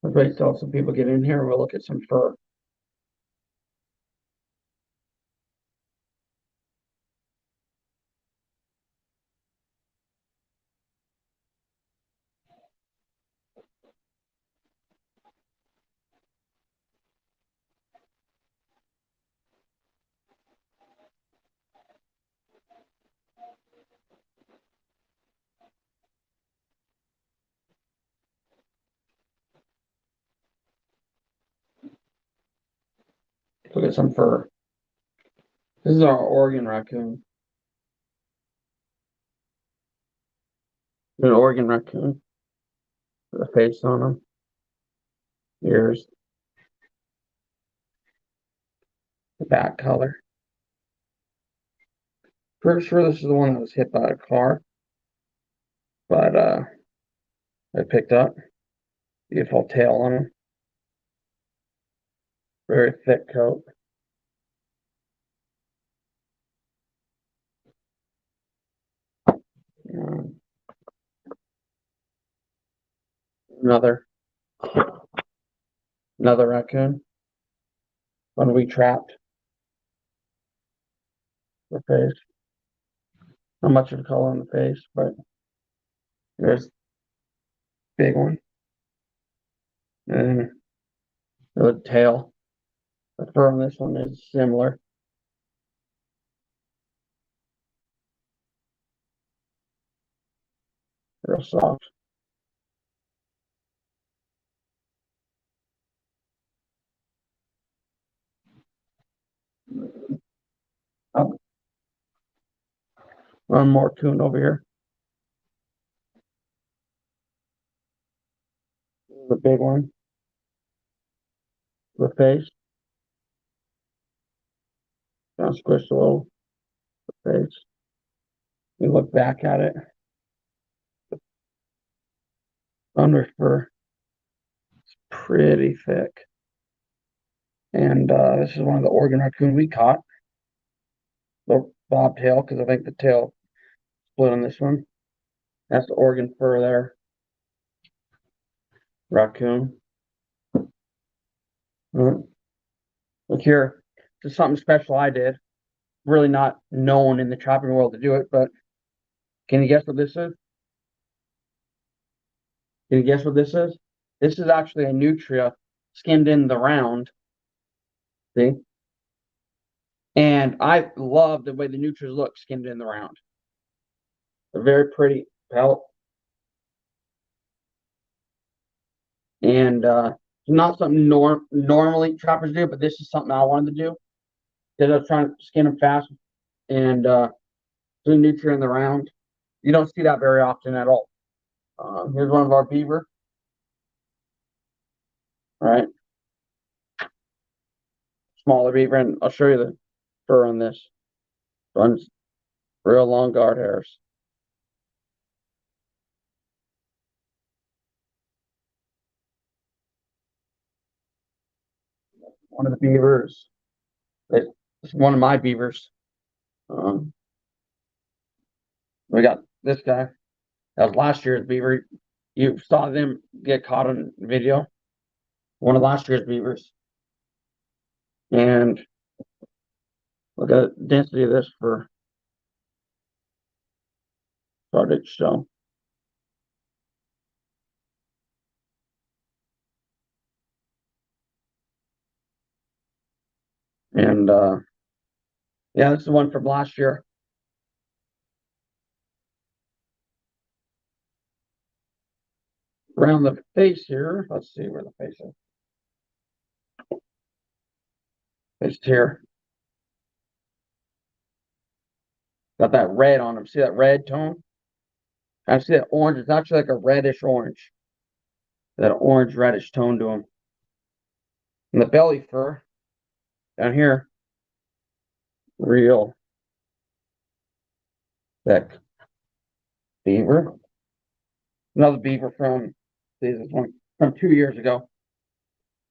Let's wait till some people get in here and we'll look at some fur. Look at some fur. This is our Oregon raccoon. An Oregon raccoon with a face on him, ears, the back color. Pretty sure this is the one that was hit by a car, but I picked up. Beautiful tail on him. Very thick coat. Um, another raccoon. One we trapped. The face. Not much of color on the face, but there's big one. And the tail. The fur on this one is similar. Real soft. Oh, one more coon over here. The big one. The face. Kind of squished a little. The face. You look back at it. Under fur. It's pretty thick. And this is one of the Oregon raccoon we caught. The bobtail, because I think the tail split on this one. That's the Oregon fur there. Raccoon. Look here. This is something special I did. Really not known in the trapping world to do it, but can you guess what this is? Can you guess what this is? This is actually a nutria skinned in the round. See? And I love the way the nutrias look skinned in the round. A very pretty pelt. And not something normally trappers do, but this is something I wanted to do. Because I was trying to skin them fast and do nutria in the round. You don't see that very often at all. Here's one of our beaver. All right. Smaller beaver, and I'll show you the fur on this. Runs real long guard hairs. One of the beavers. It's one of my beavers. We got this guy. That was last year's beaver. You saw them get caught on video. One of last year's beavers. And look at the density of this for started show. And yeah, this is one from last year. Around the face here, let's see where the face is. It's here. Got that red on him. See that red tone? I see that orange. It's actually like a reddish orange. That orange reddish tone to him. And the belly fur down here, real thick beaver. Another beaver from this one from 2 years ago.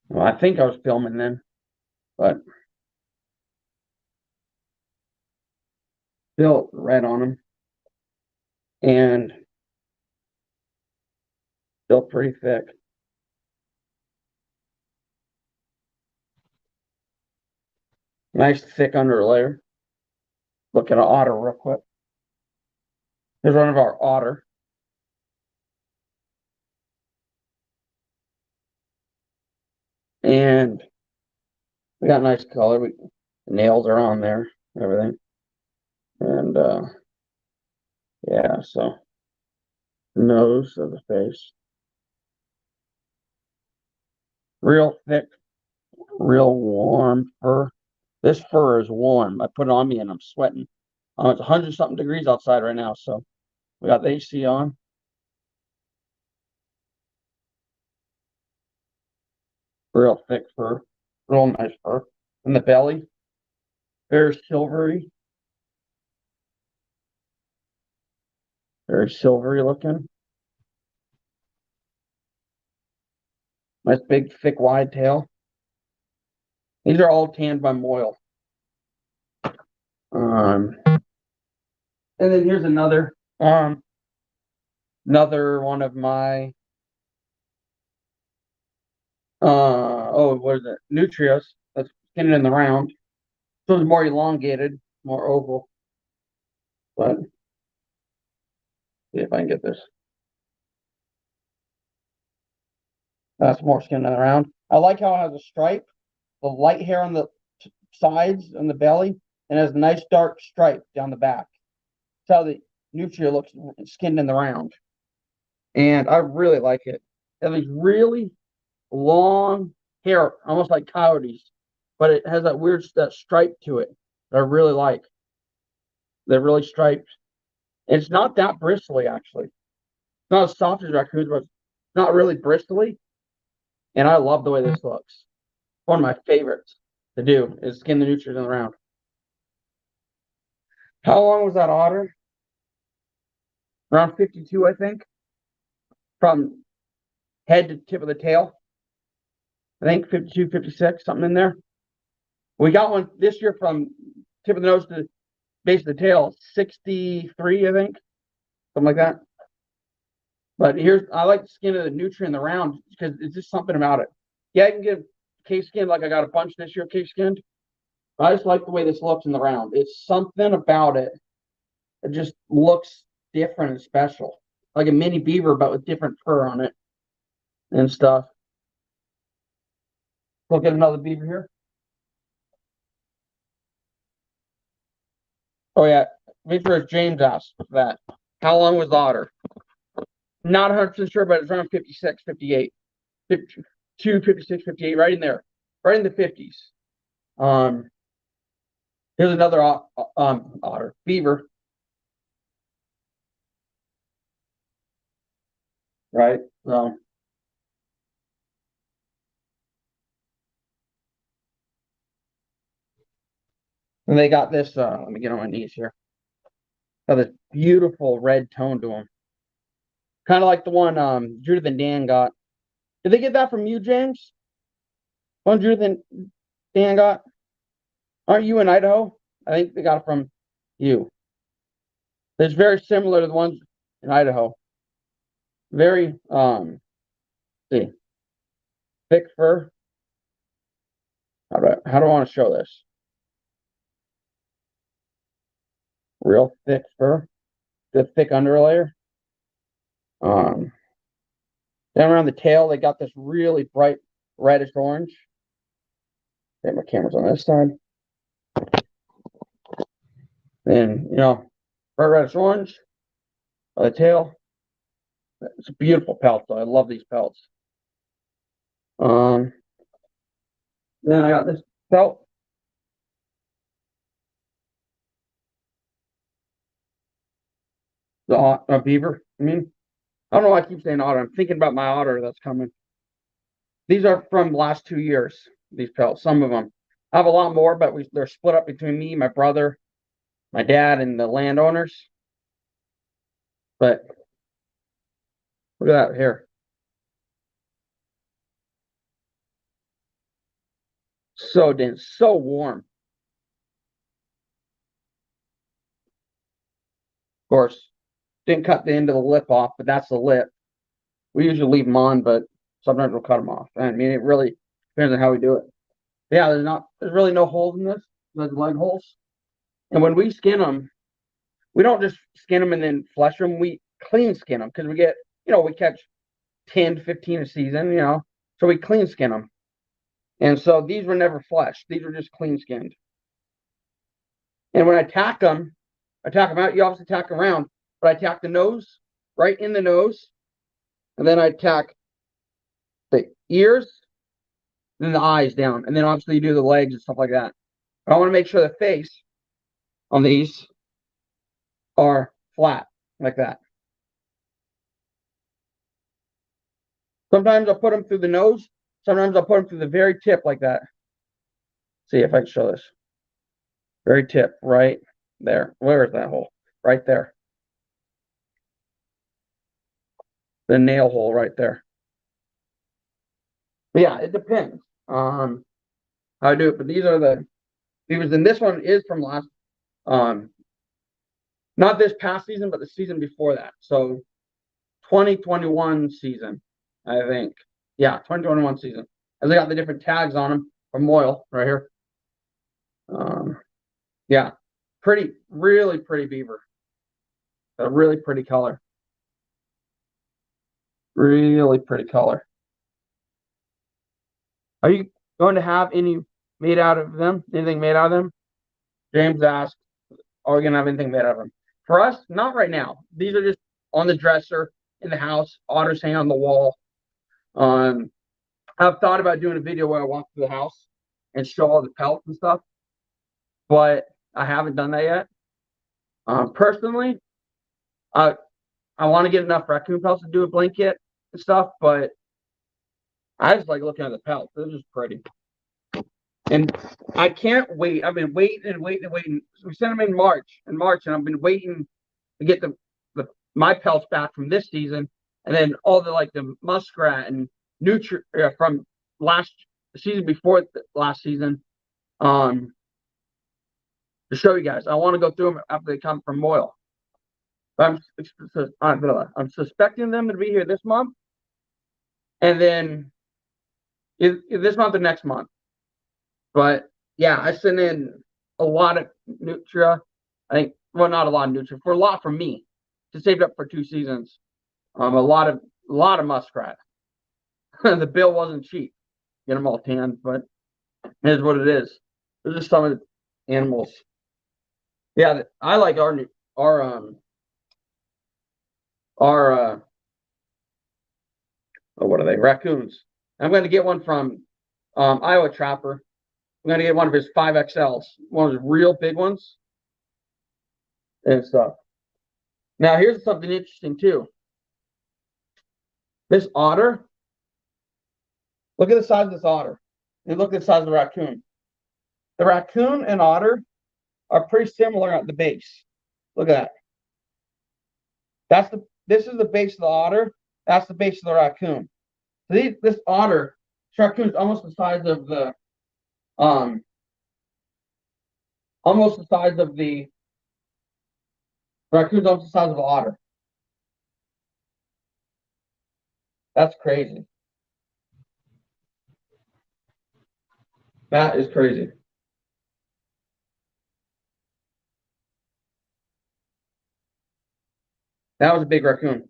Well, I think I was filming then, but still red on him and still pretty thick. Nice thick underlayer. Look at an otter real quick. Here's one of our otter. And we got nice color. Nails are on there, everything. And yeah, so nose of the face. Real thick, real warm fur. This fur is warm. I put it on me and I'm sweating. It's 100-something degrees outside right now, so we got the AC on. Real thick fur, real nice fur. And the belly, very silvery looking. Nice big, thick, wide tail. These are all tanned by Moyle. And then here's another one of my what is it? Nutrias. That's skinning in the round. So it's more elongated, more oval. But see if I can get this. That's more skin in the round. I like how it has a stripe, the light hair on the sides and the belly, and has a nice dark stripe down the back. That's how the Nutria looks skinned in the round. And I really like it. It has these really long hair, almost like coyotes, but it has that weird that stripe to it that I really like. They're really striped. It's not that bristly, actually. It's not as soft as raccoons, but it's not really bristly. And I love the way this looks. One of my favorites to do is skin the nutrients in the round. How long was that otter? Around 52, I think. From head to tip of the tail. I think 52, 56, something in there. We got one this year from tip of the nose to base of the tail, 63, I think. Something like that. But I like the skin of the nutria in the round because it's just something about it. Yeah, I can get case skinned like I got a bunch this year case skinned. I just like the way this looks in the round. It's something about it. It just looks different and special. Like a mini beaver, but with different fur on it and stuff. Look at another beaver here. Oh, yeah. Victor James asked that. How long was the otter? Not 100% sure, but it's around 56, 58. 52, 56, 58, right in there. Right in the 50s. Here's another otter. Beaver. Right? So. And they got this, let me get on my knees here. Got this beautiful red tone to them. Kind of like the one Judith and Dan got. Did they get that from you, James? One Judith and Dan got? Aren't you in Idaho? I think they got it from you. It's very similar to the ones in Idaho. Very see. Thick fur. How do I want to show this? Real thick fur. The thick underlayer. Down around the tail, they got this really bright reddish orange. Okay, my camera's on this side. And bright reddish orange on the tail. It's a beautiful pelt, though. I love these pelts. Then I got this pelt. a beaver. I mean, I don't know why I keep saying otter. I'm thinking about my otter that's coming. These are from the last 2 years, these pelts, some of them. I have a lot more, but they're split up between me, my brother, my dad, and the landowners. But look at that here. So dense, so warm. Of course, didn't cut the end of the lip off, but that's the lip. We usually leave them on, but sometimes we'll cut them off. I mean, it really depends on how we do it. Yeah, there's really no holes in this. There's leg holes. And when we skin them, we don't just skin them and then flesh them. We clean skin them because we get, we catch 10 to 15 a season, so we clean skin them. And so these were never fleshed. These were just clean skinned. And when I tack them out. You obviously tack around, but I tack the nose right in the nose. And then I tack the ears, then the eyes down. And then obviously you do the legs and stuff like that. But I want to make sure the face on these are flat like that. Sometimes I'll put them through the nose. Sometimes I'll put them through the very tip like that. See if I can show this. Very tip right there. Where is that hole? Right there. The nail hole right there. But yeah, it depends on how I do it. But these are the beavers. And this one is from last, not this past season, but the season before that. So 2021 season, I think. Yeah, 2021 season. And they got the different tags on them from Moyle right here. Yeah, really pretty beaver. A really pretty color. Really pretty color. Are you going to have anything made out of them? James asked, are we going to have anything made out of them? For us, not right now. These are just on the dresser in the house. Otters hang on the wall. I've thought about doing a video where I walk through the house and show all the pelts and stuff, but I haven't done that yet. Personally, I want to get enough raccoon pelts to do a blanket and stuff, but I just like looking at the pelts. They're just pretty. And I can't wait. I've been waiting and waiting and waiting. We sent them in March, and I've been waiting to get my pelts back from this season, and then all the muskrat and from last season before last season. To show you guys, I want to go through them after they come from Moyle. I'm suspecting them to be here this month, and then this month or next month. But yeah, I sent in a lot of nutria. I think, well, not a lot of nutria, for a lot from me to save up for 2 seasons. A lot of muskrat. The bill wasn't cheap. Get them all tanned, but it is what it is. Those are some of the animals. Yeah, I like our what are they? Raccoons. I'm going to get one from Iowa Trapper. I'm going to get one of his 5XLs, one of his real big ones and stuff. Now, here's something interesting, too. This otter, look at the size of this otter. And look at the size of the raccoon. The raccoon and otter are pretty similar at the base. Look at that. This is the base of the otter. That's the base of the raccoon. So this raccoon is almost the size of the raccoon's almost the size of an otter. That's crazy. That is crazy. That was a big raccoon.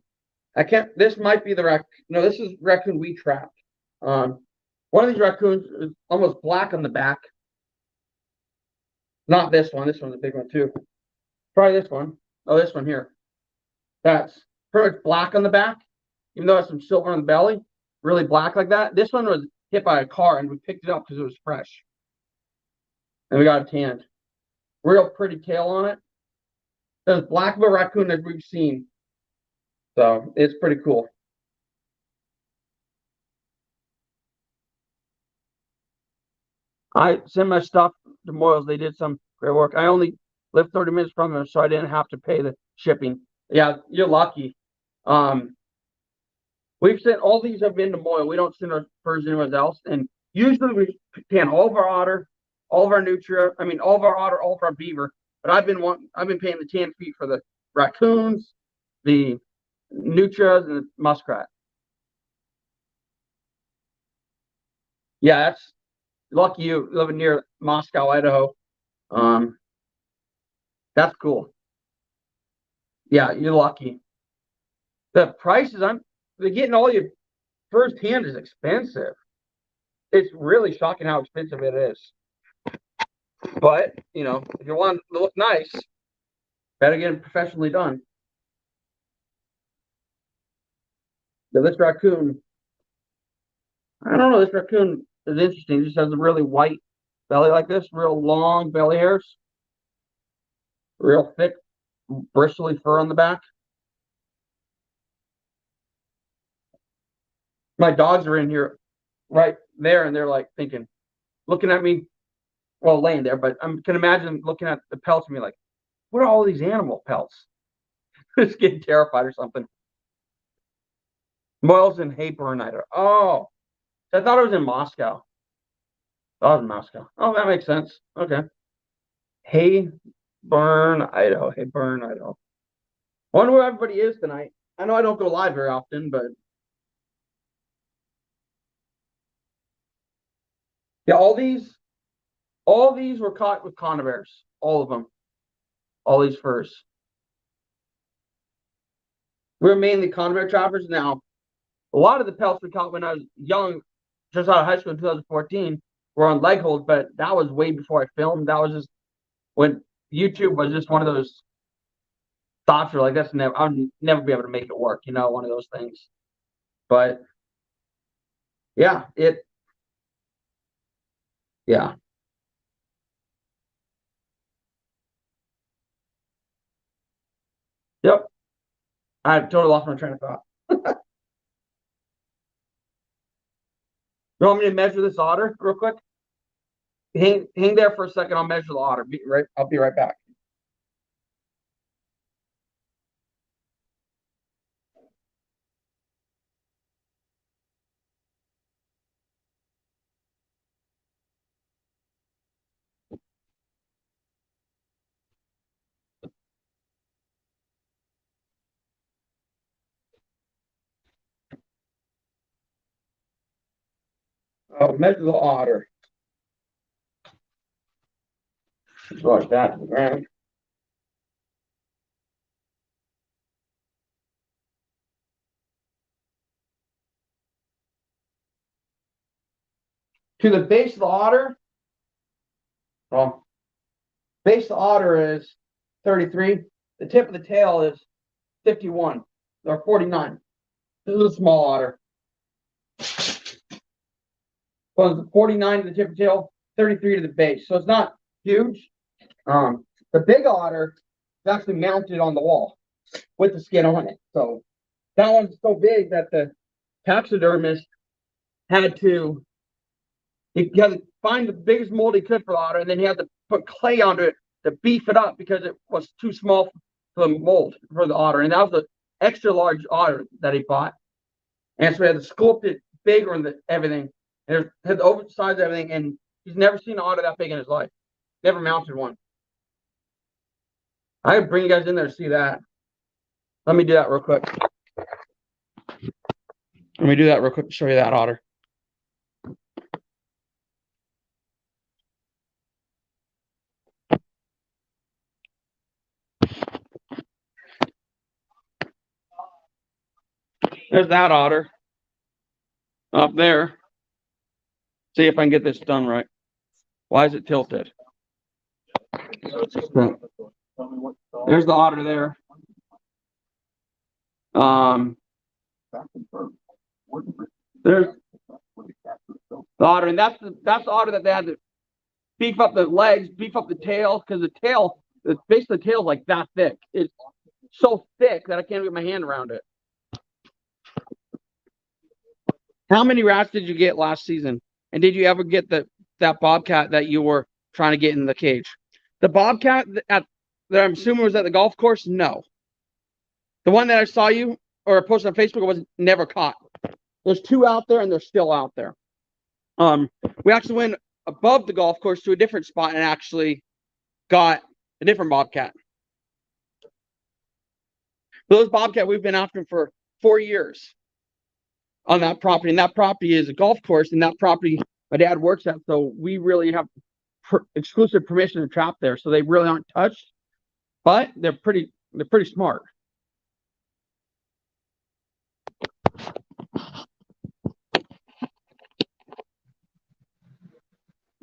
This might be the raccoon. No, this is raccoon we trapped. One of these raccoons is almost black on the back. Not this one. This one's a big one too. Try this one. Oh, this one here. That's pretty much black on the back, even though it has some silver on the belly. Really black like that. This one was hit by a car, and we picked it up because it was fresh. And we got it tanned. Real pretty tail on it. As black of a raccoon as we've seen So it's pretty cool. I send my stuff to Moyles. They did some great work. I only live 30 minutes from them, so I didn't have to pay the shipping. Yeah, you're lucky. We've sent all these have been to Moyle. We don't send our furs anywhere else. And usually we pan all of our otter, all of our nutria. I mean, all of our otter, all of our beaver. But I've been paying the tan feet for the raccoons, the nutrias, and the muskrat. Yeah, that's lucky you living near Moscow, Idaho. Um, that's cool. Yeah, you're lucky. The prices they're getting all your firsthand is expensive. It's really shocking how expensive it is. But if you want to look nice, better get it professionally done. Now, this raccoon, I don't know. This raccoon is interesting. It just has a really white belly like this, real long belly hairs, real thick, bristly fur on the back. My dogs are in here right there, and they're like thinking, looking at me, well, laying there, but I can imagine looking at the pelts and be like, what are all these animal pelts? Just getting terrified or something. Moyles and Hayburn, Idaho. Oh, I thought it was in Moscow. Oh, in Moscow. Oh, that makes sense. Okay. Hayburn, Idaho. Hayburn, Idaho. I wonder where everybody is tonight. I know I don't go live very often, but yeah, all these were caught with conibears. All of them. All these furs. We're mainly conibear trappers now. A lot of the pelts we caught when I was young, just out of high school in 2014, were on leg hold, but that was way before I filmed. That was just when YouTube was just one of those thoughts were like, that's never, I'll never be able to make it work, one of those things. But yeah, yeah. Yep. I totally lost my train of thought. You want me to measure this otter real quick? Hang there for a second. I'll measure the otter. I'll be right back. I'll measure the otter. Just like that. Right. To the base of the otter, well, base of the otter is 33. The tip of the tail is 51 or 49. This is a small otter. So 49 to the tip of the tail, 33 to the base. So it's not huge. The big otter is actually mounted on the wall with the skin on it. So that one's so big that the taxidermist had to find the biggest mold he could for the otter, and then he had to put clay onto it to beef it up because it was too small for the mold for the otter. And that was an extra large otter that he bought. And so he had to sculpt it bigger and everything. And it had the oversized everything. And he's never seen an otter that big in his life. Never mounted one. I could bring you guys in there to see that. Let me do that real quick. Let me do that real quick to show you that otter. There's that otter up there. See if I can get this done right. Why is it tilted? There's the otter there. There's the otter, and that's the otter that they had to beef up the legs, beef up the tail, because the base of the tail is like that thick. It's so thick that I can't get my hand around it. How many rats did you get last season? And did you ever get that bobcat that you were trying to get in the cage? The bobcat that I'm assuming was at the golf course? No. The one that I saw you or posted on Facebook was never caught. There's 2 out there and they're still out there. We actually went above the golf course to a different spot and actually got a different bobcat. Those bobcat, we've been after them for 4 years on that property. And that property is a golf course, and that property my dad works at. So we really have exclusive permission to trap there. So they really aren't touched, but they're pretty smart.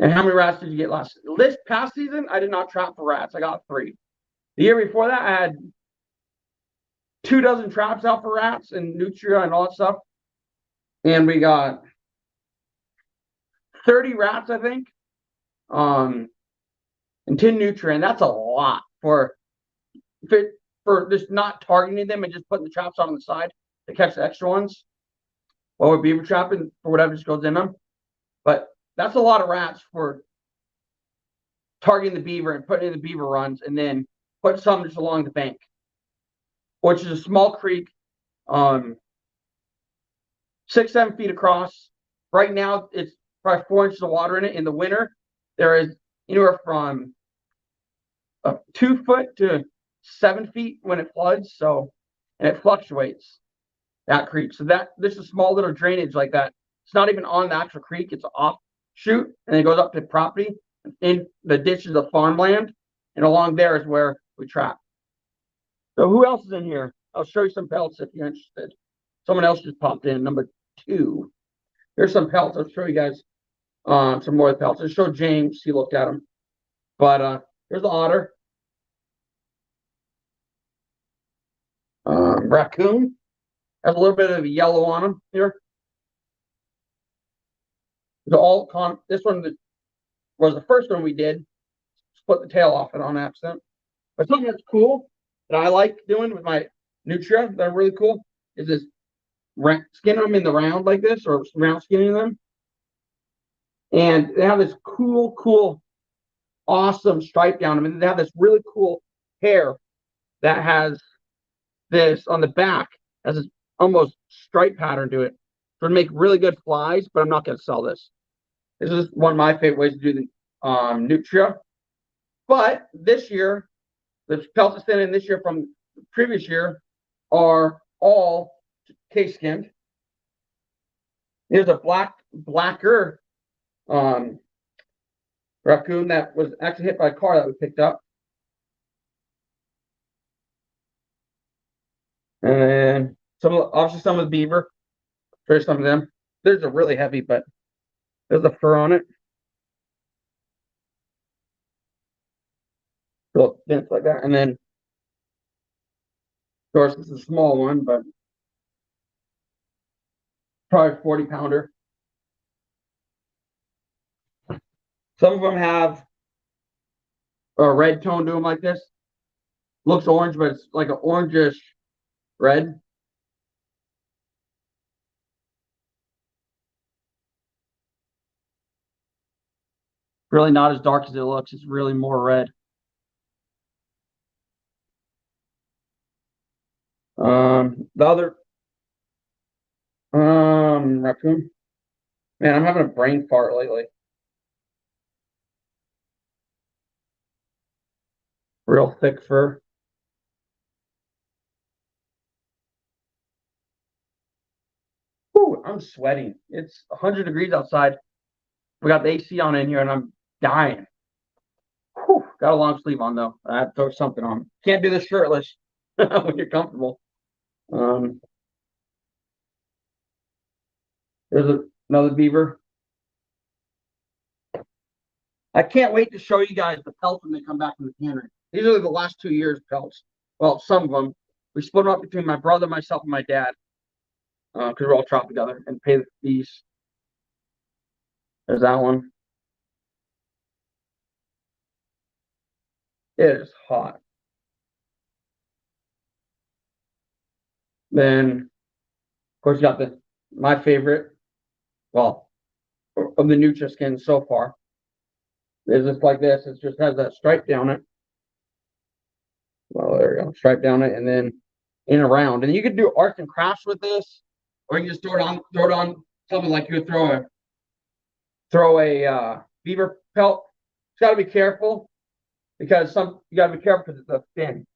And how many rats did you get this past season? I did not trap for rats. I got 3. The year before that, I had 2 dozen traps out for rats and nutria and all that stuff. And we got 30 rats, I think. And 10 nutria. And that's a lot for just not targeting them and just putting the traps on the side to catch the extra ones. While we're beaver trapping for whatever just goes in them. But that's a lot of rats for targeting the beaver and putting in the beaver runs and then put some just along the bank, which is a small creek, 6-7 feet across. Right now, it's probably 4 inches of water in it. In the winter, there is anywhere from 2 foot to 7 feet when it floods. So, and it fluctuates, that creek. So this is a small little drainage like that. It's not even on the actual creek. It's offshoot, and it goes up to property. In the ditches of farmland, and along there is where we trap. So who else is in here? I'll show you some pelts if you're interested. Someone else just popped in, number 2. Here's some pelts. I'll show you guys some more pelts. I'll show James. He looked at them. But here's the otter. Raccoon. Has a little bit of yellow on him here. This one was the first one we did. Split the tail off it on accident. But something that's cool that I like doing with my nutria that are really cool is this skinning them in the round like this, or round skinning them. And they have this cool, awesome stripe down them. And they have this really cool hair that has this on the back, has this almost stripe pattern to it. So it'd make really good flies, but I'm not going to sell this. This is one of my favorite ways to do the nutria. But this year, the pelts I sent in this year from the previous year are all case skinned. There's a blacker raccoon that was actually hit by a car that we picked up. And then obviously some of the beaver. There's some of them. There's a really heavy, but there's the fur on it. So it's like that. And then, of course, this is a small one, but probably 40-pounder. Some of them have a red tone to them like this. Looks orange, but it's like an orangish red. Really not as dark as it looks. It's really more red. The other raccoon. Man, I'm having a brain fart lately. Real thick fur. Whew, I'm sweating. It's 100 degrees outside. We got the AC on in here, and I'm dying. Whew, got a long sleeve on though. I have to throw something on. Can't do this shirtless when you're comfortable. There's another beaver. I can't wait to show you guys the pelts when they come back from the cannery. These are the last 2 years' pelts. Well, some of them. We split them up between my brother, myself, and my dad. Because we're all trapped together and pay the fees. There's that one. It is hot. Then, of course, you got my favorite, well, of the Nutria skin so far. Is just like this. It just has that stripe down it. Well, there you go. Stripe down it, and then in around. And you could do arts and crafts with this, or you can just throw it on something like you would throw a beaver pelt. You got to be careful because you got to be careful because it's thin.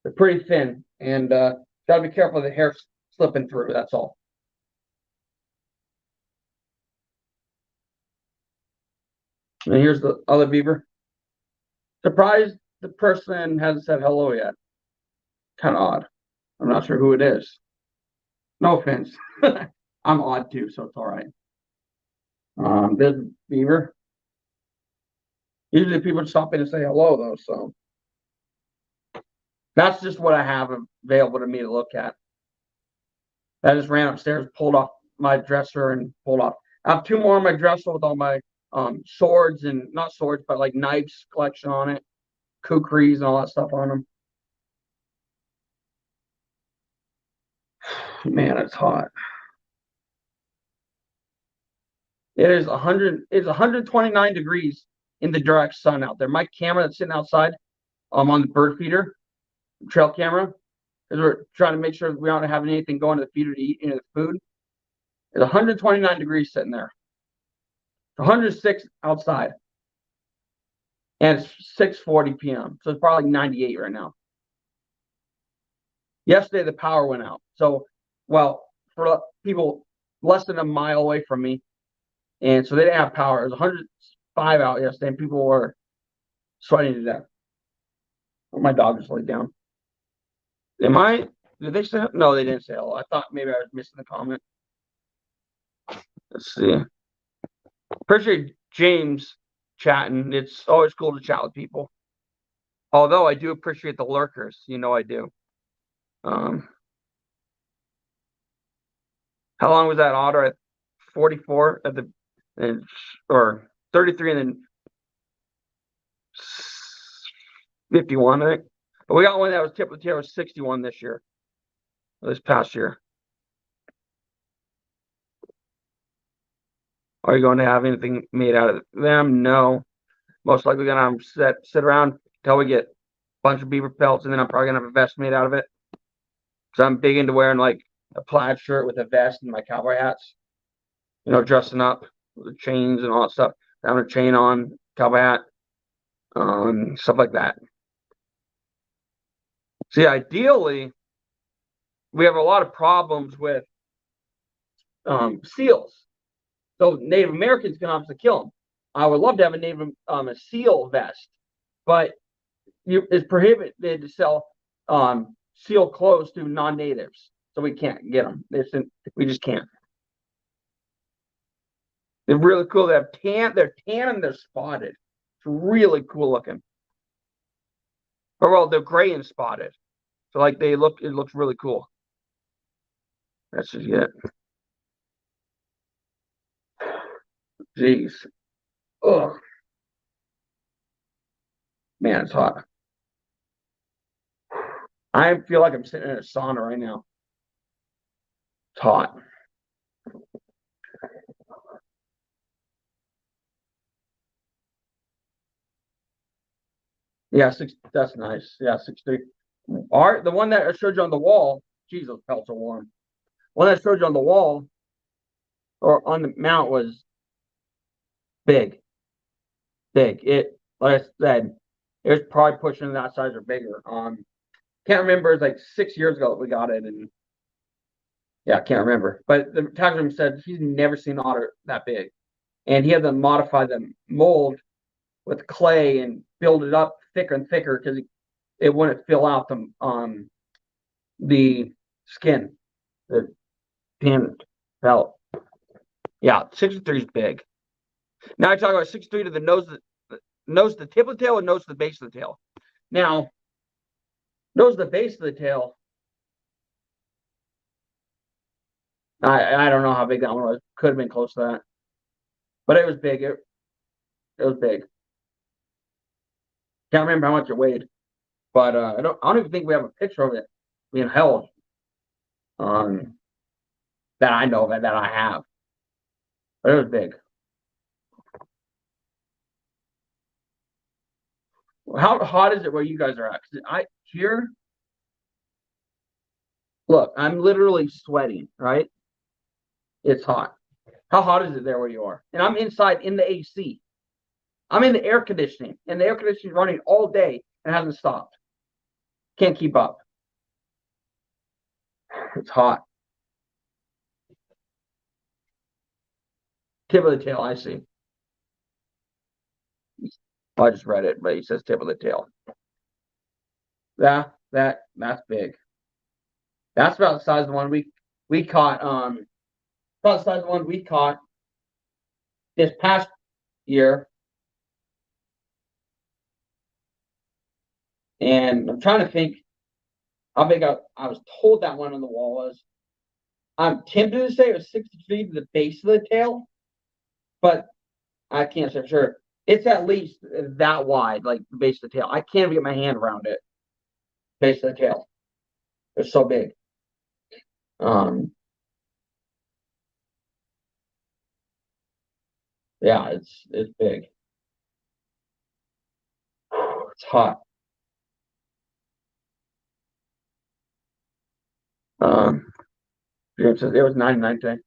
They're pretty thin, and got to be careful of the hair slipping through. That's all. And here's the other beaver. Surprised the person hasn't said hello yet. Kind of odd. I'm not sure who it is. No offense. I'm odd too, so it's all right. There's beaver. Usually people stop in and say hello though, so that's just what I have available to me to look at. I just ran upstairs, pulled off my dresser, and pulled off. I have two more on my dresser with all my swords and not swords, but like knives collection on it, kukris and all that stuff on them. Man, it's hot. It is 100. It's 129 degrees in the direct sun out there. My camera that's sitting outside, on the bird feeder, trail camera, because we're trying to make sure we aren't having anything going to the feeder to eat into the food. It's 129 degrees sitting there. 106 outside, and it's 6:40 p.m. So it's probably 98 right now. Yesterday the power went out. So, well, for people less than a mile away from me, and so they didn't have power. It was 105 out yesterday, and people were sweating to death. My dog just laid down. Did they say? No, they didn't say hello. I thought maybe I was missing the comment. Let's see. Appreciate James chatting. It's always cool to chat with people. Although I do appreciate the lurkers. You know I do. How long was that otter at 44 at or 33 and then 51, I think. But we got one that was tip of the tail was 61 this past year. Are you going to have anything made out of them? No. Most likely gonna sit around until we get a bunch of beaver pelts, and then I'm probably gonna have a vest made out of it. Because I'm big into wearing like a plaid shirt with a vest and my cowboy hats. You know, dressing up with the chains and all that stuff. Having a chain on, cowboy hat, stuff like that. See, ideally, we have a lot of problems with seals. So Native Americans can obviously kill them. I would love to have a seal vest, but it's prohibited to sell seal clothes to non-natives, so we can't get them. We just can't. They're really cool. They have tan. They're tan and they're spotted. It's really cool looking. Or well, they're gray and spotted. So like it looks really cool. That's just it. Jeez. Ugh. Man, it's hot. I feel like I'm sitting in a sauna right now. It's hot. Yeah, that's nice. Yeah, 6'3". All right, the one that I showed you on the wall, geez, those pelts are warm. One that I showed you on the wall or on the mount was big. Big. Like I said, it was probably pushing that size or bigger. Can't remember. It's like 6 years ago that we got it, and yeah, I can't remember. But the taxidermy said he's never seen an otter that big, and he had to modify the mold with clay and build it up thicker and thicker because it wouldn't fill out the skin, the tan felt. Yeah, 6'3" is big. Now I talk about 6'3" to the the tip of the tail, and nose to the base of the tail. Now, nose to the base of the tail. I don't know how big that one was. Could have been close to that, but it was big. It was big. Can't remember how much it weighed, but I don't even think we have a picture of it being held. That I know of, that I have. But it was big. How hot is it where you guys are at? 'Cause here, look, I'm literally sweating, right? It's hot. How hot is it there where you are? And I'm inside in the AC. I'm in the air conditioning, and the air conditioning is running all day and hasn't stopped. Can't keep up. It's hot. Tip of the tail, I see. I just read it, but he says tip of the tail. That's big. That's about the size of the one we caught. About the size of the one we caught this past year. And I'm trying to think how big I was told that one on the wall was. I'm tempted to say it was 60 feet to the base of the tail, but I can't say for sure. It's at least that wide, like the base of the tail. I can't even get my hand around it. Base of the tail. It's so big. Yeah, it's big. It's hot. It was 99 today.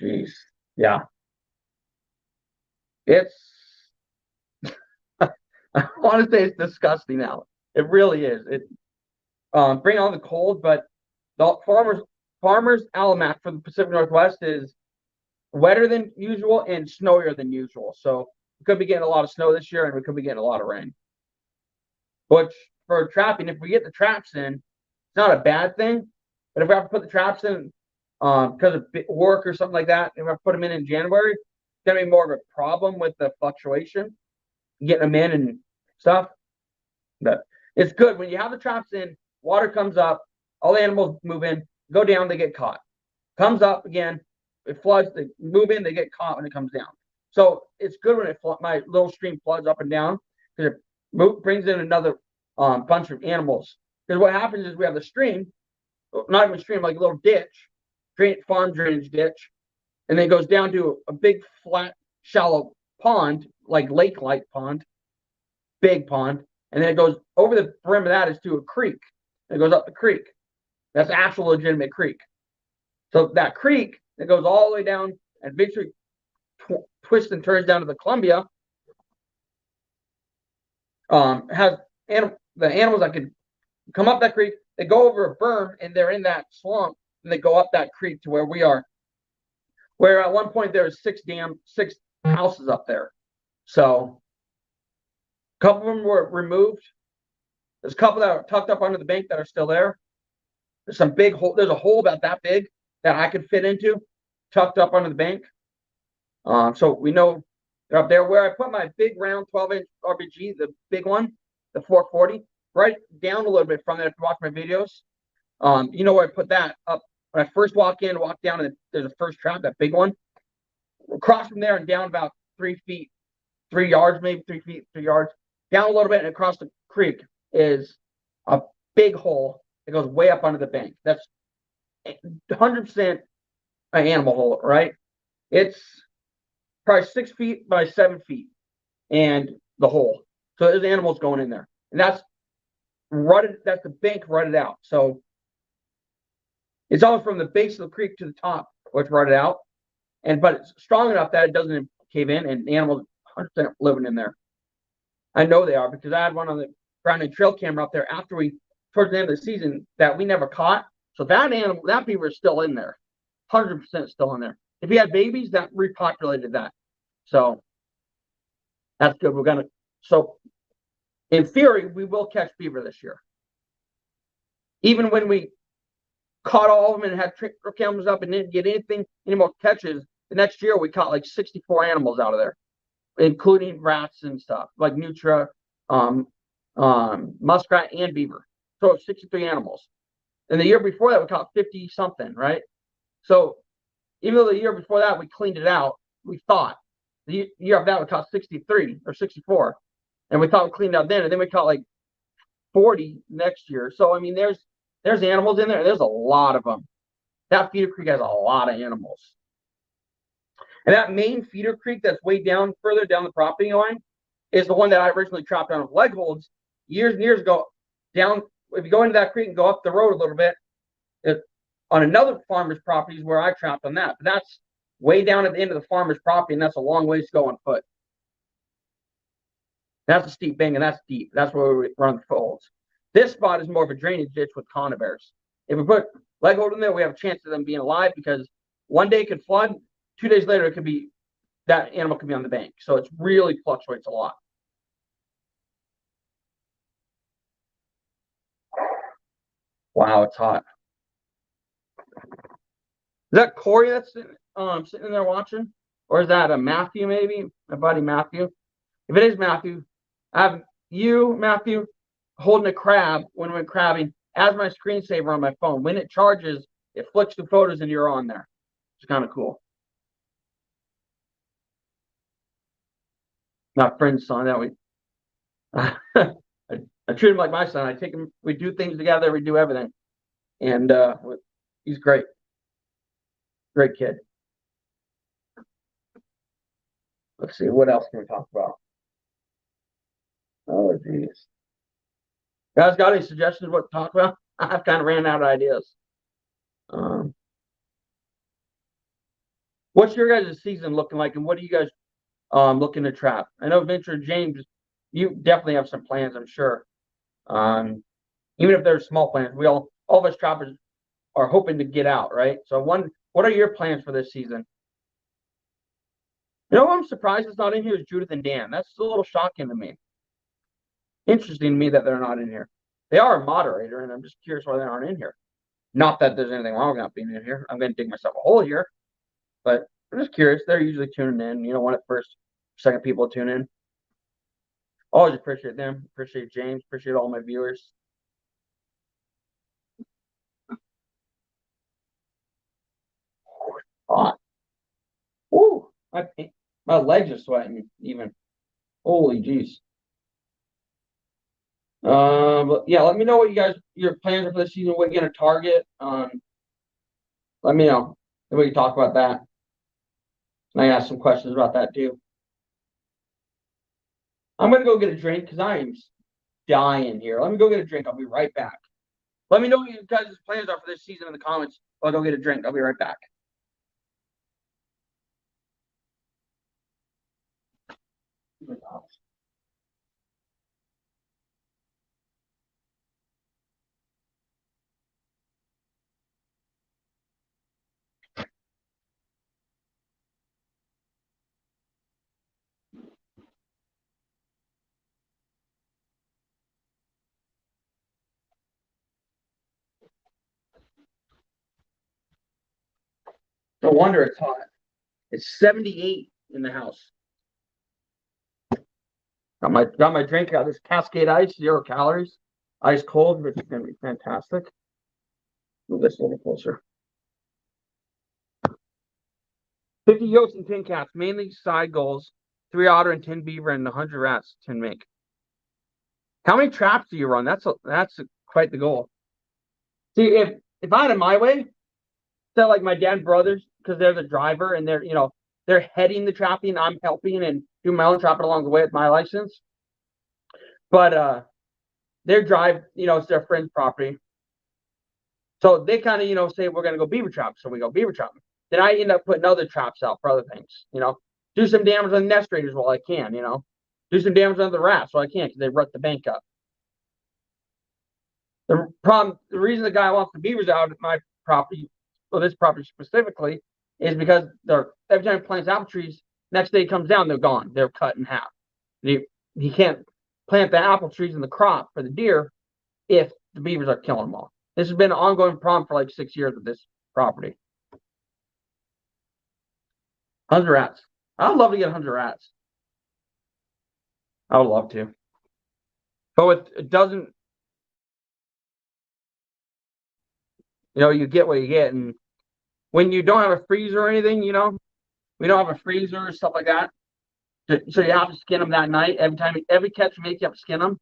Jeez. Yeah. It's I want to say it's disgusting now. It really is. It bring on the cold, but the farmers almanac for the Pacific Northwest is wetter than usual and snowier than usual. So we could be getting a lot of snow this year, and we could be getting a lot of rain. Which for trapping, if we get the traps in, it's not a bad thing. But if we have to put the traps in because of work or something like that, and we have to put them in January, it's gonna be more of a problem with the fluctuation, getting them in and stuff. But it's good when you have the traps in. Water comes up, all the animals move in, go down, they get caught. Comes up again, it floods, they move in, they get caught when it comes down. So it's good when my little stream floods up and down because it brings in another bunch of animals. Because what happens is we have the stream, not even a stream, like a little ditch, farm drainage ditch, and then it goes down to a big, flat, shallow pond, like lake-like pond, big pond, and then it goes over the brim of that is to a creek. And it goes up the creek. That's an actual legitimate creek. So that creek that goes all the way down and eventually twists and turns down to the Columbia has the animals that can come up that creek. They go over a berm and they're in that swamp, and they go up that creek to where we are. Where at one point there was six houses up there. So a couple of them were removed. There's a couple that are tucked up under the bank that are still there. There's some big hole. There's a hole about that big that I could fit into, tucked up under the bank. So we know they're up there. Where I put my big round 12-inch RBG, the big one, the 440, right down a little bit from there. If you watch my videos, you know where I put that up. When I first walk down, and there's a first trap, that big one. Across from there and down about 3 feet, 3 yards, maybe 3 feet, 3 yards, down a little bit and across the creek is a big hole that goes way up under the bank. That's 100% an animal hole, right? It's probably 6 feet by 7 feet, and the hole. So there's animals going in there, and that's rutted. That's the bank rutted out. So it's all from the base of the creek to the top, where it's rutted out, but it's strong enough that it doesn't cave in, and the animals 100% living in there. I know they are because I had one on the ground and trail camera up there towards the end of the season that we never caught. So that beaver is still in there, 100% still in there. If he had babies, that repopulated that. So that's good. So in theory, we will catch beaver this year. Even when we caught all of them and had trick cameras up and didn't get any more catches, the next year we caught like 64 animals out of there, including rats and stuff like nutria, muskrat, and beaver. So 63 animals. And the year before that, we caught 50 something, right? So even though the year before that we cleaned it out, we thought the year of that we caught 63 or 64, and we thought we cleaned out then, and then we caught like 40 next year. So I mean, there's animals in there. There's a lot of them. That Feeder Creek has a lot of animals. And that main feeder creek that's way down further down the property line is the one that I originally trapped on with leg holds years and years ago. Down, if you go into that creek and go up the road a little bit, on another farmer's property is where I trapped on that. But that's way down at the end of the farmer's property, and that's a long ways to go on foot. That's a steep bank, and that's deep. That's where we run the footholds. This spot is more of a drainage ditch with conibears. If we put leg hold in there, we have a chance of them being alive because one day it could flood, 2 days later it could be that animal could be on the bank. So it really fluctuates a lot. Wow, it's hot. Is that Corey that's sitting there watching? Or is that a Matthew, maybe? My buddy Matthew? If it is Matthew, I have you, Matthew, holding a crab when we went crabbing as my screensaver on my phone. When it charges, it flicks the photos and you're on there. It's kind of cool. My friend's son, that we I treat him like my son. I take him, we do things together, we do everything. And he's great. Great kid. Let's see, what else can we talk about? Oh, geez. Guys, got any suggestions what to talk about? I've kind of ran out of ideas. What's your guys' season looking like, and what are you guys looking to trap? I know Venture James, you definitely have some plans, I'm sure. Even if they're small plans, all of us trappers are hoping to get out, right? So what are your plans for this season? You know, I'm surprised it's not in here is Judith and Dan. That's a little shocking to me. Interesting to me that they're not in here. They are a moderator, and I'm just curious why they aren't in here. Not that there's anything wrong with not being in here. I'm going to dig myself a hole here, but I'm just curious. They're usually tuning in. You know, one of the first, second people to tune in. Always appreciate them. Appreciate James. Appreciate all my viewers. Hot. Woo! My legs are sweating even. Holy jeez. But yeah, let me know what your plans are for this season. What you're gonna target. Let me know. Then we can talk about that. And I ask some questions about that too. I'm gonna go get a drink because I am dying here. Let me go get a drink. I'll be right back. Let me know what you guys' plans are for this season in the comments. I'll go get a drink. I'll be right back. No wonder it's hot. It's 78 in the house. Got my drink out. This Cascade Ice, 0 calories, ice cold, which is gonna be fantastic. Move this a little closer. 50 yolks and 10 cats, mainly side goals, 3 otter and 10 beaver, and 100 rats, 10 mink. How many traps do you run? That's quite the goal. See, if I had it my way, so like my dad and brothers, because they're the driver and they're heading the trapping, I'm helping and doing my own trapping along the way with my license. But their drive, it's their friend's property. So they kind of, say we're gonna go beaver trap. So we go beaver trapping. Then I end up putting other traps out for other things, do some damage on the nest raiders while I can, do some damage on the rats while I can because they rut the bank up. The reason the guy wants the beavers out at my property, well, this property specifically, is because every time he plants apple trees, next day he comes down, they're gone. They're cut in half. He can't plant the apple trees in the crop for the deer if the beavers are killing them all. This has been an ongoing problem for like 6 years with this property. 100 rats. I'd love to get 100 rats. I would love to. But it doesn't, you get what you get. And when you don't have a freezer or anything, we don't have a freezer or stuff like that. So you have to skin them that night. Every catch you make, you have to skin them.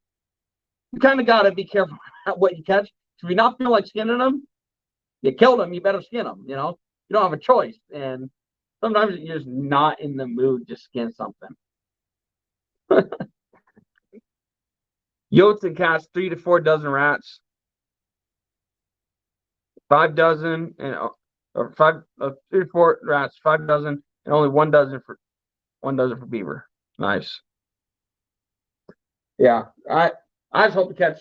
You kind of got to be careful about what you catch. If you're not feeling like skinning them, you killed them, you better skin them, You don't have a choice. And sometimes you're just not in the mood to skin something. Yotes and cats, 3 to 4 dozen rats, 5 dozen, and or 3 to 4 rats, 5 dozen, and only 1 dozen for beaver. Nice. Yeah, I just hope to catch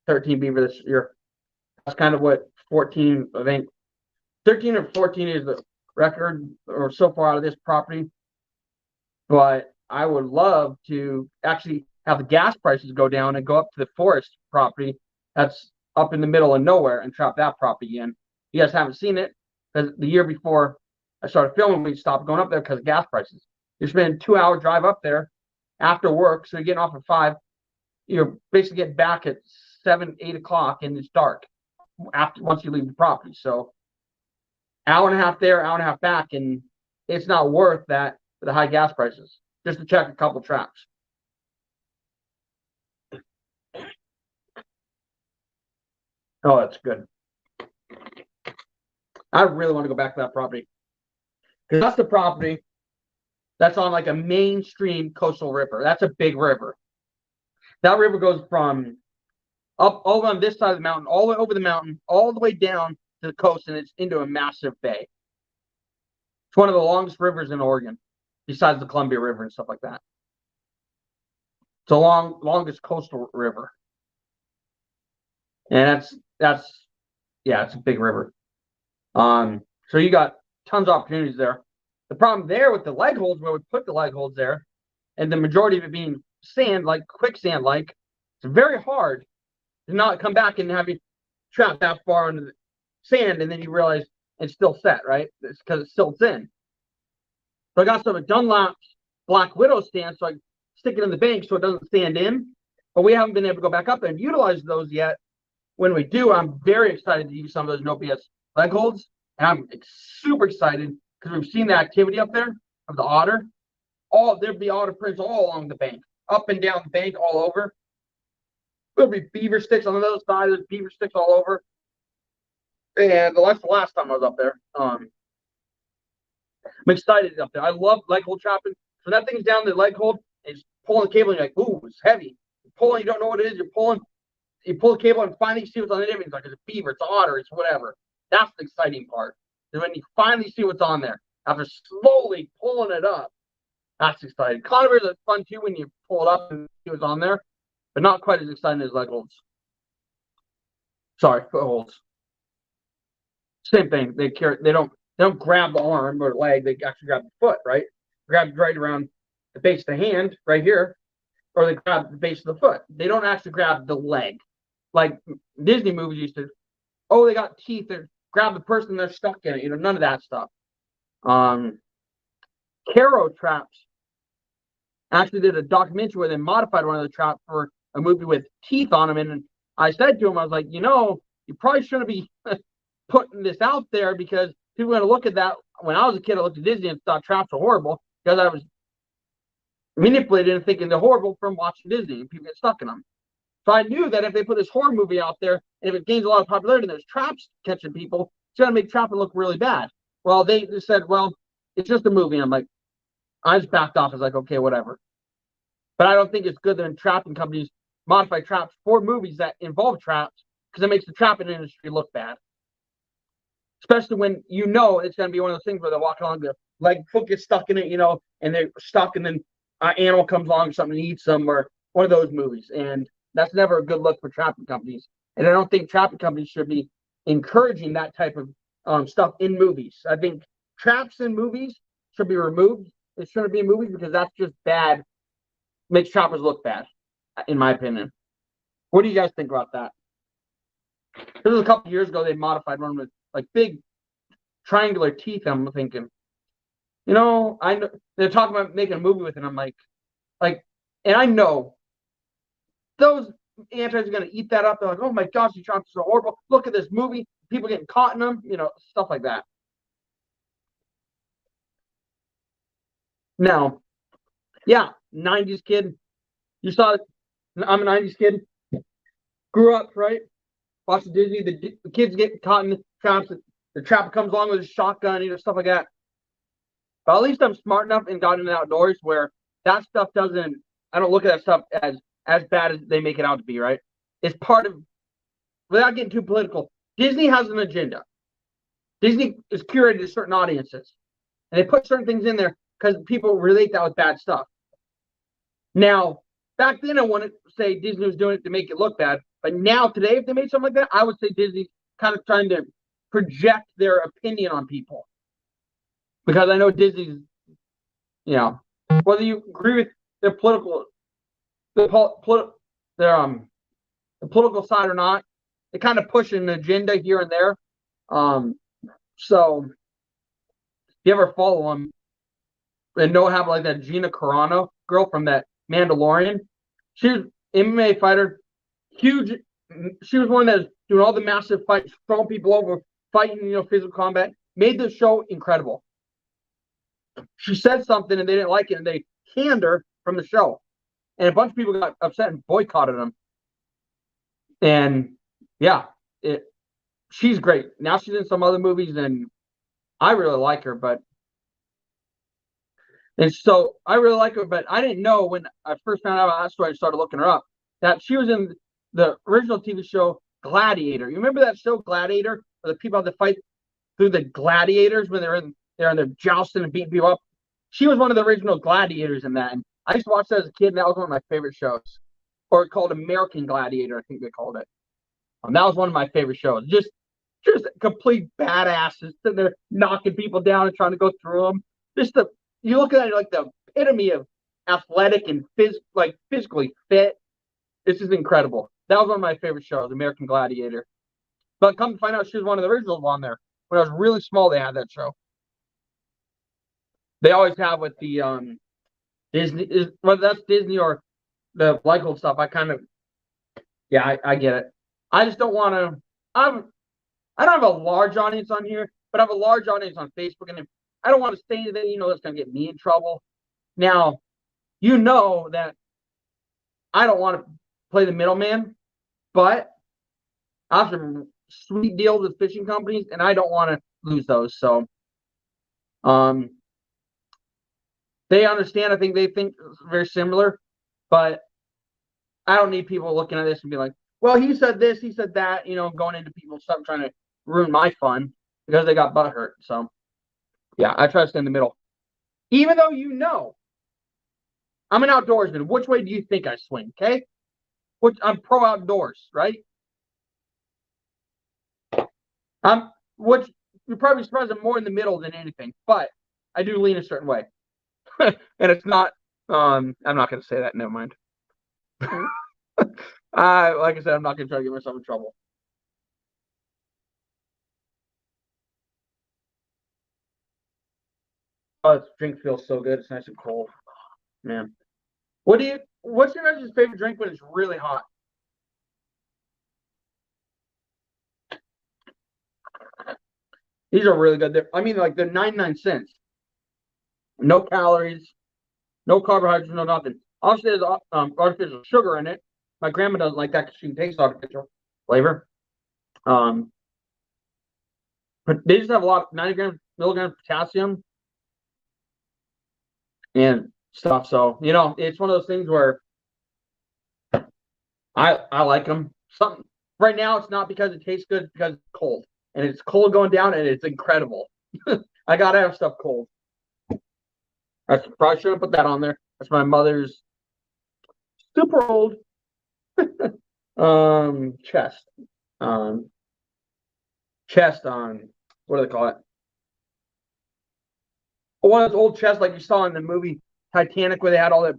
13 beaver this year. That's kind of what 14, I think 13 or 14 is the record or so far out of this property. But I would love to actually have the gas prices go down and go up to the forest property that's up in the middle of nowhere and trap that property in. You guys haven't seen it because the year before I started filming, we stopped going up there because of gas prices. You're spending a 2-hour drive up there after work, so you're getting off at 5. You're basically getting back at 7, 8 o'clock, and it's dark once you leave the property. So hour and a half there, hour and a half back, and it's not worth that for the high gas prices just to check a couple traps. Oh, that's good. I really want to go back to that property because that's the property that's on like a mainstream coastal river. That's a big river. That river goes from up over on this side of the mountain, all the way over the mountain, all the way down to the coast, and it's into a massive bay. It's one of the longest rivers in Oregon, besides the Columbia River and stuff like that. It's the longest coastal river, and that's yeah, it's a big river. So you got tons of opportunities there. The problem there with the leg holds, where we put the leg holds there, and the majority of it being sand, like quicksand, like it's very hard to not come back and have you trap that far into the sand, and then you realize it's still set, right? It's because it's still thin. So I got some of Dunlop's Black Widow stands, so I stick it in the bank so it doesn't stand in. But we haven't been able to go back up there and utilize those yet. When we do, I'm very excited to use some of those no BS leg holds, and I'm super excited because we've seen the activity up there of the otter. There'd be otter prints all along the bank, up and down the bank, all over. There'll be beaver sticks on the other side. There's beaver sticks all over. And that's the last time I was up there. I'm excited up there. I love leg hold trapping. So that thing's down the leg hold, and it's pulling the cable, and you're like, ooh, it's heavy. You're pulling, you don't know what it is. You pull the cable, and finally you see what's on the end. It's like it's a beaver, it's an otter, it's whatever. That's the exciting part. Is when you finally see what's on there after slowly pulling it up. That's exciting. Conifers is fun too when you pull it up and see what's on there, but not quite as exciting as leg holds. Sorry, foot holds. Same thing. They don't grab the arm or the leg. They actually grab the foot, right? Grab right around the base of the hand, right here, or they grab the base of the foot. They don't actually grab the leg, like Disney movies used to. Oh, they got teeth. They grab the person. They're stuck in it. None of that stuff. Caro traps actually did a documentary where they modified one of the traps for a movie with teeth on them, and I said to him, I was like, you probably shouldn't be putting this out there because people are going to look at that. When I was a kid, I looked at Disney and thought traps were horrible because I was manipulated and thinking they're horrible from watching Disney and people get stuck in them. So I knew that if they put this horror movie out there and if it gains a lot of popularity and there's traps catching people, it's going to make trapping look really bad. Well, they just said, well, it's just a movie. I'm like, I just backed off. I was like, okay, whatever. But I don't think it's good that trapping companies modify traps for movies that involve traps because it makes the trapping industry look bad. Especially when it's going to be one of those things where they're walking along, the foot gets stuck in it, and they're stuck, and then an animal comes along or something and eats them, or one of those movies. And that's never a good look for trapping companies. And I don't think trapping companies should be encouraging that type of stuff in movies. I think traps in movies should be removed. It shouldn't be in movies because that's just bad. Makes trappers look bad, in my opinion. What do you guys think about that? This was a couple years ago. They modified one with like big triangular teeth. I'm thinking, I know they're talking about making a movie with it. And I'm like, and I know those antis are going to eat that up. They're like, oh my gosh, these traps are so horrible. Look at this movie. People getting caught in them, stuff like that. Now, yeah, 90s kid. You saw it. I'm a 90s kid. Grew up, right? Watching Disney. The kids get caught in the traps. The trapper comes along with a shotgun, stuff like that. But at least I'm smart enough and got into the outdoors where that stuff doesn't. I don't look at that stuff as bad as they make it out to be. Right? It's part of. Without getting too political, Disney has an agenda. Disney is curated to certain audiences, and they put certain things in there because people relate that with bad stuff. Now, back then, I wouldn't say Disney was doing it to make it look bad, but now today, if they made something like that, I would say Disney's kind of trying to project their opinion on people because I know Disney's, whether you agree with their the political side or not, they kind of push an agenda here and there. So if you ever follow them and know how like that Gina Carano girl from that Mandalorian, she was MMA fighter, huge. She was one that's doing all the massive fights, throwing people over, fighting, physical combat. Made the show incredible. She said something and they didn't like it, and they canned her from the show. And a bunch of people got upset and boycotted them. And yeah, she's great. Now she's in some other movies, and I really like her. And so I really like her, but I didn't know when I first found out about that story and started looking her up that she was in the original TV show Gladiator. You remember that show Gladiator, where the people have to fight through the gladiators when they're in their jousting and beating people up? She was one of the original gladiators in that. And I used to watch that as a kid, and that was one of my favorite shows. Or called American Gladiator, I think they called it. That was one of my favorite shows. Just complete badasses sitting there knocking people down and trying to go through them. You look at it like the epitome of athletic and physically fit. This is incredible. That was one of my favorite shows, American Gladiator. But come to find out, she was one of the originals on there. When I was really small, they had that show. They always have with the Disney, whether that's Disney or the Lycos stuff. I get it. I just don't want to. I don't have a large audience on here, but I have a large audience on Facebook, and I don't want to say anything, that's going to get me in trouble. Now, that I don't want to play the middleman, but I have some sweet deals with fishing companies, and I don't want to lose those. So, they understand. I think they think very similar, but I don't need people looking at this and be like, well, he said this, he said that, going into people's stuff, trying to ruin my fun because they got butt hurt. So, yeah, I try to stay in the middle. Even though I'm an outdoorsman. Which way do you think I swing, okay? I'm pro outdoors, right? You're probably surprised I'm more in the middle than anything, but I do lean a certain way. And it's not, I'm not going to say that, never mind. Like I said, I'm not going to try to get myself in trouble. Oh, this drink feels so good. It's nice and cold. Man. What's your guys' favorite drink when it's really hot? These are really good. They're 99 cents. No calories, no carbohydrates, no nothing. Obviously, there's artificial sugar in it. My grandma doesn't like that because she can taste artificial flavor. But they just have a lot, 90 milligrams potassium and stuff. So, it's one of those things where I like them. Right now, it's not because it tastes good, it's because it's cold. And it's cold going down, and it's incredible. I got to have stuff cold. I probably shouldn't put that on there. That's my mother's super old chest. Chest on, what do they call it? One of those old chests like you saw in the movie Titanic, where they had all that,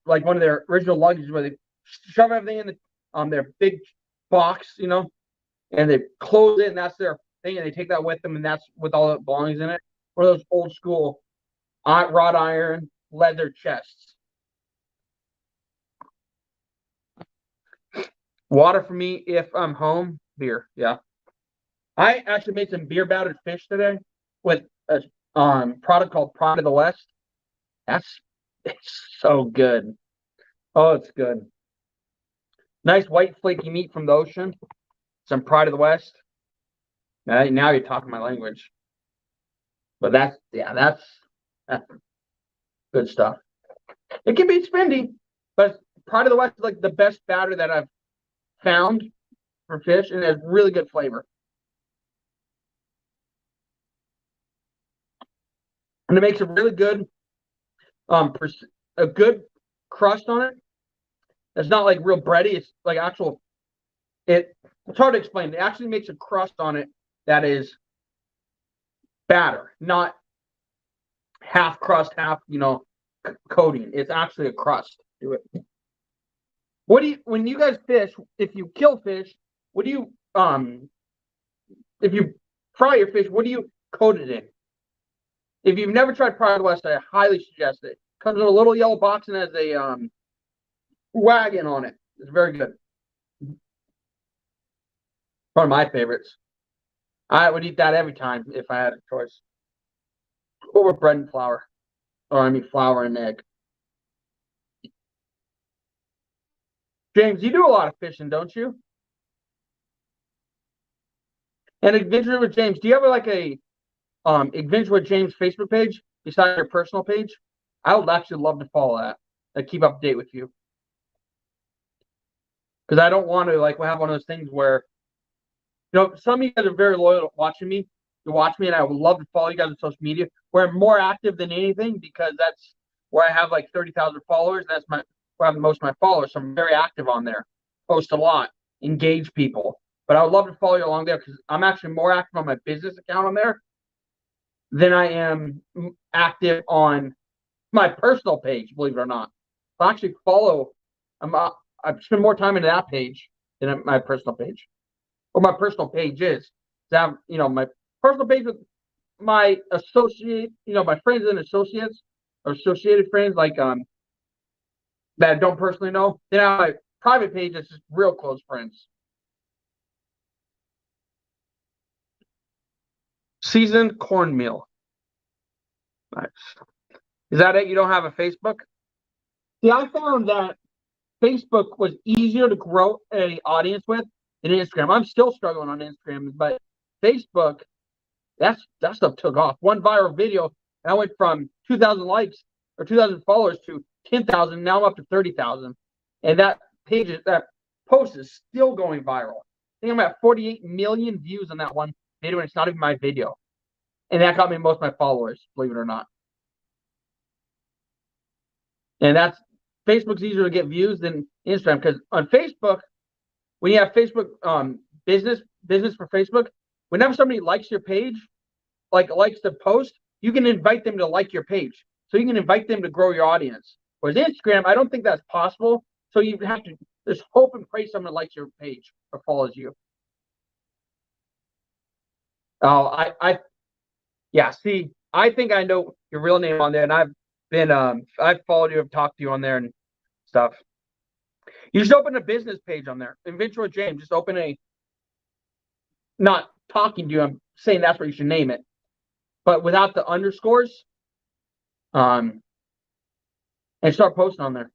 like one of their original luggage where they shove everything in their big box, and they close it, and that's their thing, and they take that with them, and that's with all the belongings in it. One of those old school wrought iron leather chests. Water for me if I'm home. Beer, yeah. I actually made some beer battered fish today with a product called Pride of the West. It's so good. Oh, it's good. Nice white flaky meat from the ocean. Some Pride of the West. Now you're talking my language. But that's Good stuff. It can be spendy, but Pride of the West is like the best batter that I've found for fish, and it has really good flavor. And it makes a really good, a good crust on it. It's not like real bready. It's like actual. It's hard to explain. It actually makes a crust on it that is batter, not half crust, half coating. It's actually a crust to it. When you guys fish? If you kill fish, what do you if you fry your fish, what do you coat it in? If you've never tried Pride of the West, I highly suggest it. Comes in a little yellow box and has a wagon on it. It's very good. One of my favorites. I would eat that every time if I had a choice. Over bread and flour. Or I mean flour and egg. James, you do a lot of fishing, don't you? And Adventure with James, do you have like a Adventure with James Facebook page besides your personal page? I would actually love to follow that and keep up to date with you. Because I don't want to have one of those things where some of you guys are very loyal to watching me. You watch me, and I would love to follow you guys on social media. Where I'm more active than anything because that's where I have like 30,000 followers. That's where I have most of my followers. So I'm very active on there. Post a lot, engage people. But I would love to follow you along there because I'm actually more active on my business account on there than I am active on my personal page, believe it or not. I actually I spend more time in that page than my personal page. Or my personal page is. My personal page with my my friends and associates or associated friends that I don't personally know. Then I have my private page that's just real close friends. Seasoned cornmeal. Nice. Is that it? You don't have a Facebook? Yeah, I found that Facebook was easier to grow an audience with than Instagram. I'm still struggling on Instagram, but Facebook, that stuff took off. One viral video, and I went from 2,000 likes or 2,000 followers to 10,000. Now I'm up to 30,000, and that post is still going viral. I think I'm at 48 million views on that one video, and it's not even my video. And that got me most of my followers, believe it or not. And Facebook's easier to get views than Instagram because on Facebook, when you have Facebook business for Facebook, whenever somebody likes your page, likes the post, you can invite them to like your page. So you can invite them to grow your audience. Whereas Instagram, I don't think that's possible. So you have to just hope and pray someone likes your page or follows you. Oh, see, I think I know your real name on there, and I've followed you, I've talked to you on there and stuff. You just open a business page on there. Adventure with James. Just open not talking to you, I'm saying that's what you should name it. But without the underscores. And start posting on there.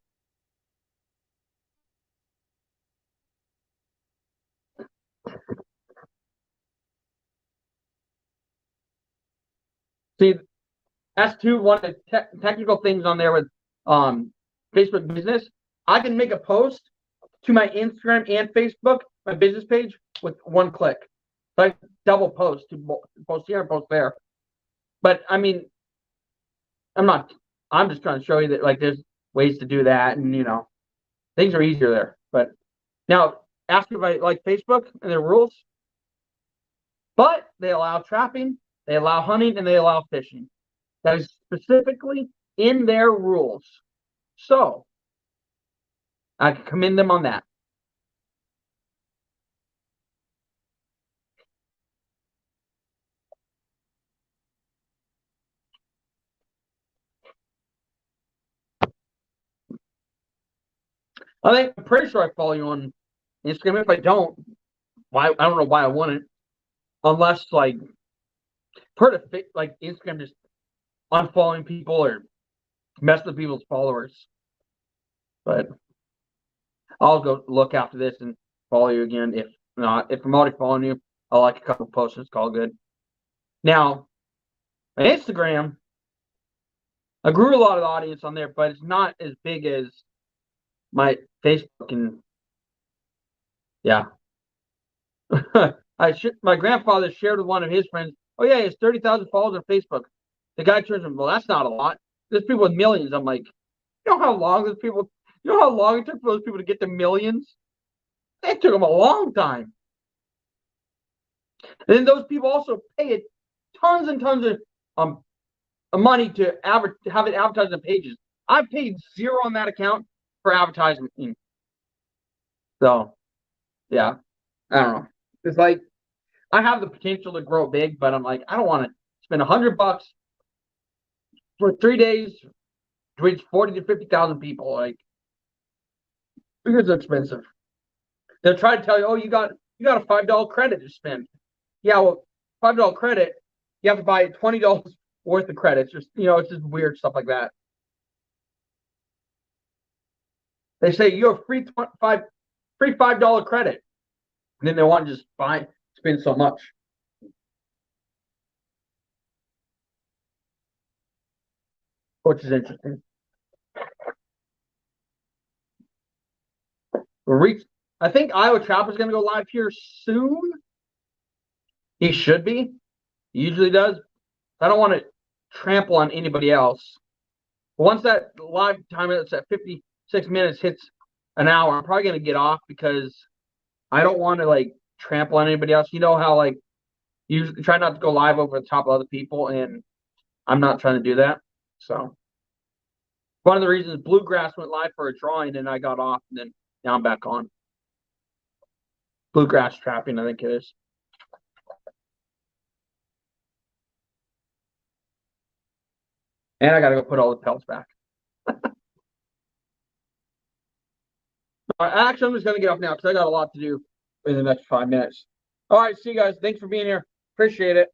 See, that's one of the technical things on there with Facebook business. I can make a post to my Instagram and Facebook, my business page, with one click. So I double post to post here and post there. But I mean, I'm just trying to show you that there's ways to do that, and things are easier there. But now ask if I like Facebook and their rules. But they allow trapping, they allow hunting, and they allow fishing. That is specifically in their rules. So I commend them on that. I'm pretty sure I follow you on Instagram. If I don't, I don't know why I wouldn't. Unless Instagram just unfollowing people or mess with people's followers. But I'll go look after this and follow you again. If not, if I'm already following you, I'll like a couple posts. It's all good. Now, on Instagram, I grew a lot of audience on there, but it's not as big as my Facebook. And yeah, my grandfather shared with one of his friends. Oh yeah, he has 30,000 followers on Facebook. The guy turns him, well, that's not a lot. There's people with millions. I'm like, you know how long those people? You know how long it took for those people to get to millions? It took them a long time. And then those people also pay tons and tons of money to have it advertised on pages. I paid zero on that account for advertising. So yeah, I don't know. It's like I have the potential to grow big, but I'm like, I don't want to spend $100 for 3 days to reach 40 to 50,000 people. Like, it's expensive. They'll try to tell you, oh, you got a $5 credit to spend. Yeah, well, $5 credit, you have to buy $20 worth of credits. Just it's just weird stuff like that. They say you have free $5 credit, and then they want to just spend so much. Which is interesting. I think Iowa Trapper's going to go live here soon. He should be. He usually does. I don't want to trample on anybody else. Once that live time that's at 56 minutes hits an hour, I'm probably going to get off because I don't want to trample on anybody else. You know how you try not to go live over the top of other people, and I'm not trying to do that. So one of the reasons Bluegrass went live for a drawing and I got off, and then now I'm back on. Bluegrass trapping, I think it is. And I got to go put all the pelts back. Actually, I'm just going to get off now because I got a lot to do in the next 5 minutes. All right, see you guys. Thanks for being here. Appreciate it.